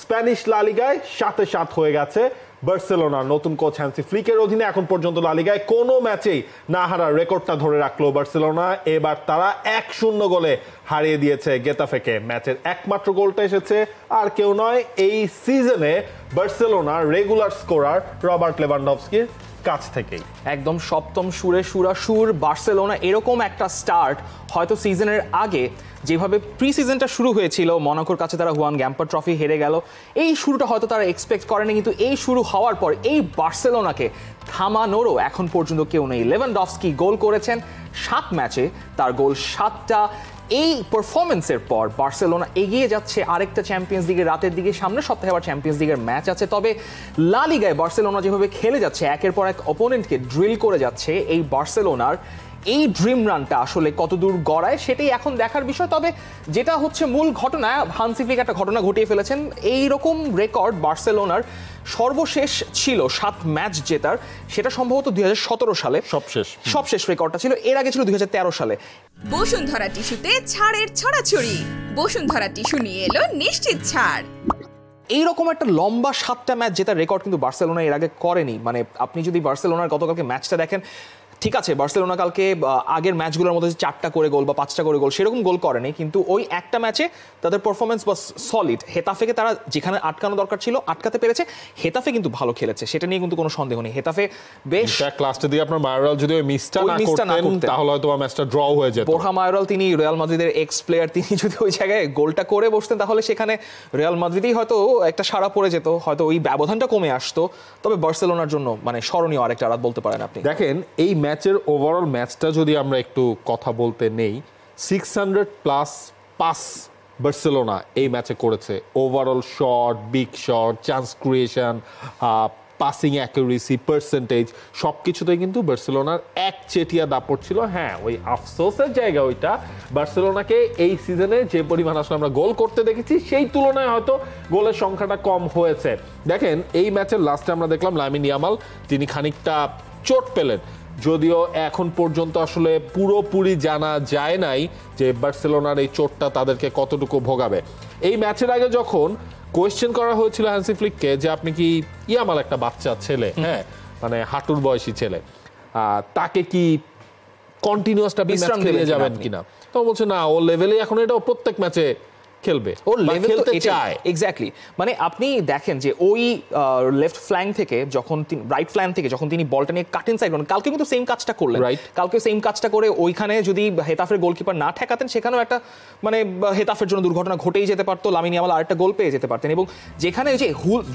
Spanish লা লিগায় 7-7 হয়ে গেছে বার্সেলোনা নতুন কোচ হ্যান্সি ফ্লিকের অধীনে। এখন পর্যন্ত লা লিগায় কোনো ম্যাচেই না হারার রেকর্ডটা ধরে রাখলো বার্সেলোনা। এবার তারা 1-0 গোলে হারিয়ে দিয়েছে গেতাফেকে। ম্যাচের একমাত্র গোলটা এসেছে আর কেউ নয়, এই সিজনে বার্সেলোনার রেগুলার স্কোরার রবার্ট লেভানডফস্কির কাছ থেকেই। একদম সপ্তম সুরে সুরাসুর বার্সেলোনা। এরকম একটা স্টার্ট হয়তো সিজনের আগে যেভাবে প্রি সিজনটা শুরু হয়েছিল, মনাকোর কাছে তারা হুয়ান গ্যাম্পার ট্রফি হেরে গেল, এই শুরুটা হয়তো তারা এক্সপেক্ট করেনি। কিন্তু এই শুরু হওয়ার পর এই বার্সেলোনাকে থামানোরও এখন পর্যন্ত কেউ নেই। লেভানডফস্কি গোল করেছেন 7 ম্যাচে, তার গোল 7টা। এই পারফরমেন্সের পর বার্সেলোনা এগিয়ে যাচ্ছে আরেকটা চ্যাম্পিয়ন্স লিগের রাতের দিকে। সামনের সপ্তাহে আবার চ্যাম্পিয়ন্স লিগের ম্যাচ আছে। তবে লা লিগায় বার্সেলোনা যেভাবে খেলে যাচ্ছে, একের পর এক অপোনেন্টকে ড্রিল করে যাচ্ছে, এই বার্সেলোনার এই ড্রিম রানটা আসলে কতদূর গড়ায় সেটাই এখন দেখার বিষয়। তবে যেটা হচ্ছে মূল ঘটনা, হান্সি ফ্লিক একটা ঘটনা ঘটিয়ে ফেলেছেন। এই রকম রেকর্ড বার্সেলোনার সর্বশেষ ছিল 7 ম্যাচ জেতার, সেটা সম্ভবত 2017 সালে সবশেষ রেকর্ডটা ছিল। এর আগে ছিল 2013 সালে। বসুন্ধরা টিস্যুতে ছাড়ের ছড়াছড়ি। বসুন্ধরা টিস্যু নিয়ে এলো নিশ্চিত ছাড়। এইরকম একটা লম্বা 7টা ম্যাচ জেতার রেকর্ড কিন্তু বার্সেলোনা এর আগে করেনি। মানে আপনি যদি বার্সেলোনার গতকালকে ম্যাচটা দেখেন, ঠিক আছে বার্সেলোনা কালকে আগের ম্যাচগুলোর মধ্যে 4টা করে গোল বা 5টা করে গোল সেরকম গোল করেনি, কিন্তু ওই একটা ম্যাচে তাদের পারফরমেন্স বা সলিড। হেতাফেকে তারা যেখানে আটকানো দরকার ছিল আটকাতে পেরেছে। হেতাফে কিন্তু ভালো খেলেছে, সেটা নিয়ে কিন্তু কোনো সন্দেহ নেই। হেতাফে বেশ লাস্টে দিয়ে আপনার মায়োরাল যদি ওই মিসটা না করতেন তাহলে হয়তো ম্যাচটা ড্র হয়ে যেত। বোরহা মায়োরাল, তিনি রিয়াল মাদ্রিদের এক্স প্লেয়ার, তিনি যদি ওই জায়গায় গোলটা করে বসতেন তাহলে সেখানে রিয়াল মাদ্রিদেই হয়তো একটা সাড়া পড়ে যেত, হয়তো ওই ব্যবধানটা কমে আসতো। তবে বার্সেলোনার জন্য মানে স্মরণীয় আরেকটা রাত বলতে পারেন আপনি। দেখেন এই ম্যাচের ওভারঅল ম্যাচটা যদি আমরা একটু কথা বলতে নেই, 600+ পাস বার্সেলোনা এই ম্যাচে করেছে। Overall shot, big shot, chance creation, passing accuracy, percentage সবকিছুতেই কিন্তু বার্সেলোনার একচেটিয়া দাপট ছিল। হ্যাঁ, ওই আফসোসের জায়গা ওইটা, বার্সেলোনাকে এই সিজনে যে পরিমাণ আসলে আমরা গোল করতে দেখেছি সেই তুলনায় হয়তো গোলের সংখ্যাটা কম হয়েছে। দেখেন এই ম্যাচের লাস্টে আমরা দেখলাম লামিন ইয়ামাল, তিনি খানিকটা চোট পেলেন, যদিও এখন পর্যন্ত আসলে পুরোপুরি জানা যায় নাই যে বার্সেলোনার এই চোটটা তাদেরকে কতটুকু ভোগাবে। এই ম্যাচের আগে যখন কোয়েশ্চেন করা হয়েছিল হ্যান্সি ফ্লিককে যে আপনি কি ইয়ামাল একটা বাচ্চা ছেলে, হ্যাঁ মানে হাঁটুর বয়সী ছেলে, তাকে কি কন্টিনিউয়াসটা বিশ্রাম দিয়ে যাবেন কিনা, তো বলছে না, ও লেভেলে এখন এটা প্রত্যেক ম্যাচে খেলবে, ওর লেভেল তো চায়। এক্স্যাক্টলি, মানে আপনি দেখেন যে ওই লেফট ফ্ল্যাঙ্ক থেকে যখন রাইট ফ্ল্যাঙ্ক থেকে যখন তিনি বলটা নিয়ে কাট ইনসাইড করেন, কালকে কিন্তু সেম কাজটা করলেন। কালকে সেম কাজটা করে ওইখানে যদি হেতাফের গোলকিপার না ঠেকাতেন সেখানেও একটা মানে হেতাফের জন্য দুর্ঘটনা ঘটেই যেতে পারতো, লামিন ইয়ামাল আরেকটা গোল পেয়ে যেতে পারতেন। এবং যেখানে যে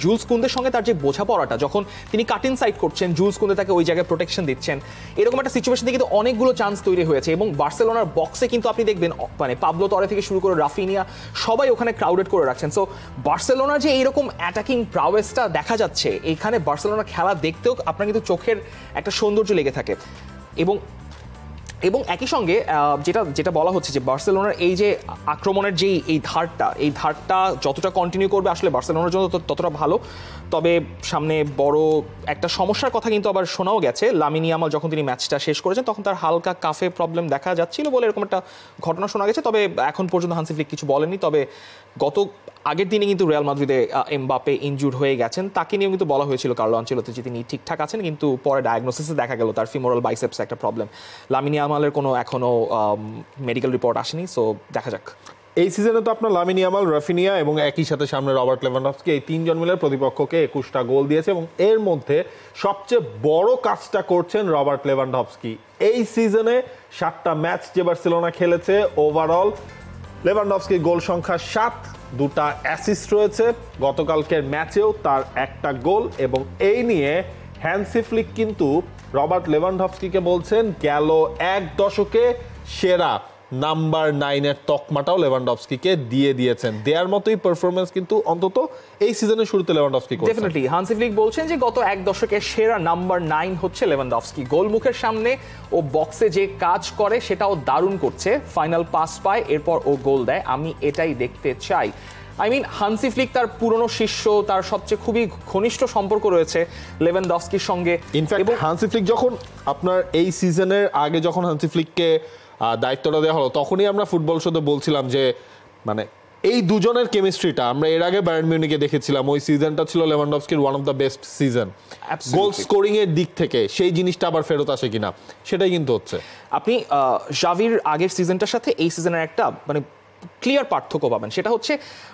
জুলস কুন্দের সঙ্গে তার যে বোঝাপড়াটা, যখন তিনি কাট ইনসাইড করছেন, জুলস কুন্দে তাকে ওই জায়গায় প্রোটেকশন দিচ্ছেন, এরকম একটা সিচুয়েশন থেকে কিন্তু অনেকগুলো চান্স তৈরি হয়েছে। এবং বার্সেলোনার বক্সে কিন্তু আপনি দেখবেন মানে পাবলো তরে থেকে শুরু করে রাফিনিয়া সবাই ওখানে ক্রাউডেড করে রাখছেন। সো বার্সেলোনার যে এইরকম অ্যাটাকিং প্রাওয়েসটা দেখা যাচ্ছে, এখানে বার্সেলোনার খেলা দেখতেও আপনার কিন্তু চোখের একটা সৌন্দর্য লেগে থাকে। এবং একই সঙ্গে যেটা বলা হচ্ছে যে বার্সেলোনার এই যে আক্রমণের যেই এই ধারটা যতটা কন্টিনিউ করবে আসলে বার্সেলোনার জন্য ততটা ভালো। তবে সামনে বড় একটা সমস্যার কথা কিন্তু আবার শোনাও গেছে। লামিন ইয়ামাল যখন তিনি ম্যাচটা শেষ করেছেন তখন তার হালকা কাফে প্রবলেম দেখা যাচ্ছিল বলে এরকম একটা ঘটনা শোনা গেছে। তবে এখন পর্যন্ত হান্সি ফ্লিক কিছু বলেননি। তবে আগের দিনে কিন্তু রিয়াল মাদ্রিদে এমবাপে ইনজুর্ড হয়ে গেছেন, তাকে নিয়েও কিন্তু বলা হয়েছিল কার্লো আনচেলোত্তি যে তিনি ঠিকঠাক আছেন, কিন্তু পরে ডায়াগনোসিসে দেখা গেল তার ফিমোরাল বাইসেপসে একটা প্রবলেম। লামিন ইয়ামালের কোনো এখনো মেডিকেল রিপোর্ট আসেনি, সো দেখা যাক। এই সিজনে তো আপনার লামিন ইয়ামাল, রাফিনিয়া এবং একই সাথে সামনে রবার্ট লেভানডফস্কি, এই তিনজন মিলে প্রতিপক্ষকে 21টা গোল দিয়েছে। এবং এর মধ্যে সবচেয়ে বড় কাজটা করছেন রবার্ট লেভানডফস্কি। এই সিজনে 7টা ম্যাচ যে বার্সেলোনা খেলেছে, ওভারঅল লেভানডফস্কির গোল সংখ্যা 7, 2টা অ্যাসিস্ট রয়েছে। গতকালকের ম্যাচেও তার একটা গোল। এবং এই নিয়ে হ্যান্সি ফ্লিক কিন্তু রবার্ট লেভানডফস্কিকে বলছেন গেল এক দশকে সেরা নাম্বার 9-এর তকমাটাও লেভানডফস্কিকে দিয়ে দিয়েছেন। দেয়ার মতোই পারফরমেন্স কিন্তু অন্তত এই সিজনের শুরুতে লেভানডফস্কি করেছেন। ডেফিনেটলি হান্সি ফ্লিক বলছেন যে গত এক দশকের সেরা নাম্বার 9 হচ্ছে লেভানডফস্কি। গোলমুখের সামনে ও বক্সে যে কাজ করে সেটাও দারুণ করছে, ফাইনাল পাস পায়, এরপর ও গোল দেয়। আমি এটাই দেখতে চাই। হান্সি ফ্লিক তার পুরনো শিষ্য, তার সবচেয়ে খুবই ঘনিষ্ঠ সম্পর্ক রয়েছে লেভানডফস্কির সঙ্গে। ইনফ্যাক্ট হান্সি ফ্লিক যখন আপনার এই সিজনের আগে যখন হান্সি ফ্লিককে দায়িত্বটা দেওয়া হলো, তখনই আমরা ফুটবল শোতে বলছিলাম যে মানে এই দুজনের কেমিস্ট্রিটা আমরা এর আগে বায়ার্ন মিউনিখে দেখেছিলাম, ওই সিজনটা ছিল লেভানডফস্কির one of the best season goal scoring এর দিক থেকে, সেই জিনিসটা আবার ফেরত আসে কিনা সেটাই কিন্তু হচ্ছে। আপনি জাভির আগের সিজনটার সাথে এই সিজনের একটা মানে ক্লিয়ার পার্থক্য পাবেন, সেটা হচ্ছে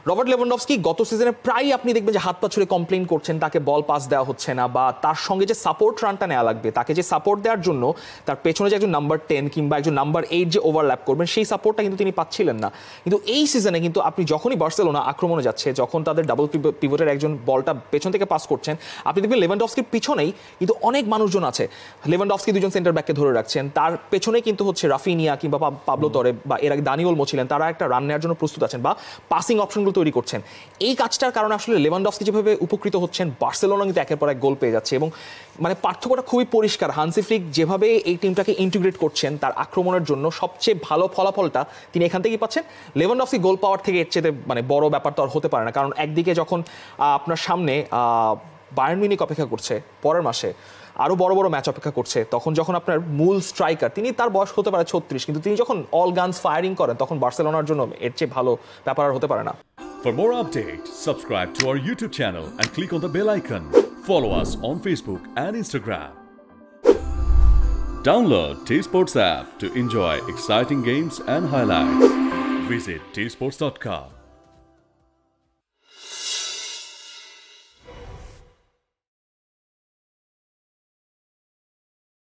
রবার্ট লেভানডফস্কি গত সিজনে প্রায় আপনি দেখবেন যে হাত পা ছুড়ে কমপ্লেন করছেন, তাকে বল পাস দেওয়া হচ্ছে না, বা তার সঙ্গে যে সাপোর্ট রানটা নেওয়া লাগবে, তাকে যে সাপোর্ট দেওয়ার জন্য তার পেছনে যে একজন নাম্বার 10 কিংবা একজন নাম্বার 8 যে ওভারল্যাপ করবেন, সেই সাপোর্টটা কিন্তু তিনি পাচ্ছিলেন না। কিন্তু এই সিজনে কিন্তু আপনি যখনই বার্সেলোনা আক্রমণে যাচ্ছে, যখন তাদের ডাবল পিভটের একজন বলটা পেছন থেকে পাস করছেন, আপনি দেখবেন লেভানডফস্কির পিছনেই কিন্তু অনেক মানুষজন আছে। লেভানডফস্কি দুজন সেন্টার ব্যাককে ধরে রাখছেন, তার পেছনেই কিন্তু হচ্ছে রাফিনিয়া কিংবা পাবলো তরে বা এর আগে দানি ওলমো ছিলেন, তারা একটা রান নেওয়ার জন্য প্রস্তুত আছেন বা পাসিং অপশনগুলো তৈরি করছেন। এই কাজটার কারণে আসলে লেভানডফস্কি যেভাবে উপকৃত হচ্ছেন, বার্সেলোনা কিন্তু একের পর এক গোল পেয়ে যাচ্ছে এবং মানে পার্থক্যটা খুবই পরিষ্কার। হান্সি ফ্লিক যেভাবে এই টিমটাকে ইন্টিগ্রেট করছেন তার আক্রমণের জন্য সবচেয়ে ভালো ফলাফলটা তিনি এখান থেকেই পাচ্ছেন। লেভানডফস্কি গোল পাওয়ার থেকে এর চেয়ে মানে বড় ব্যাপার তো আর হতে পারে না, কারণ একদিকে যখন আপনার সামনে বায়ার্ন মিউনিখ অপেক্ষা করছে, পরের মাসে আরও বড় বড় ম্যাচ অপেক্ষা করছে, তখন যখন আপনার মূল স্ট্রাইকার তিনি, তার বয়স হতে পারে 36, কিন্তু তিনি যখন অল গানস ফায়ারিং করেন, তখন বার্সেলোনার জন্য এর চেয়ে ভালো ব্যাপার আর হতে পারে না। For more updates, subscribe to our YouTube channel and click on the bell icon. Follow us on Facebook and Instagram. Download T-Sports app to enjoy exciting games and highlights. Visit tsports.com.